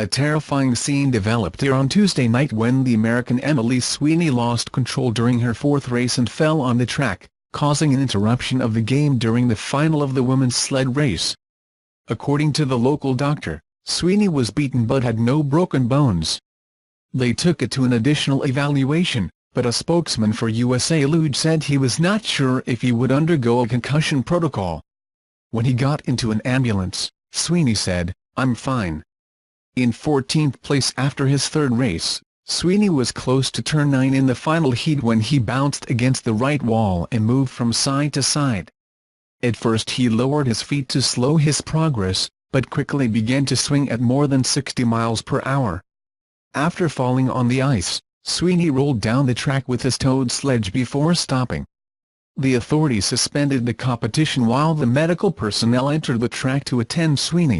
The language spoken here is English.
A terrifying scene developed here on Tuesday night when the American Emily Sweeney lost control during her fourth race and fell on the track, causing an interruption of the game during the final of the women's sled race. According to the local doctor, Sweeney was beaten but had no broken bones. They took it to an additional evaluation, but a spokesman for USA Luge said he was not sure if he would undergo a concussion protocol. When he got into an ambulance, Sweeney said, "I'm fine." In 14th place after his third race, Sweeney was close to turn 9 in the final heat when he bounced against the right wall and moved from side to side. At first he lowered his feet to slow his progress, but quickly began to swing at more than 60 miles per hour. After falling on the ice, Sweeney rolled down the track with his towed sledge before stopping. The authorities suspended the competition while the medical personnel entered the track to attend Sweeney.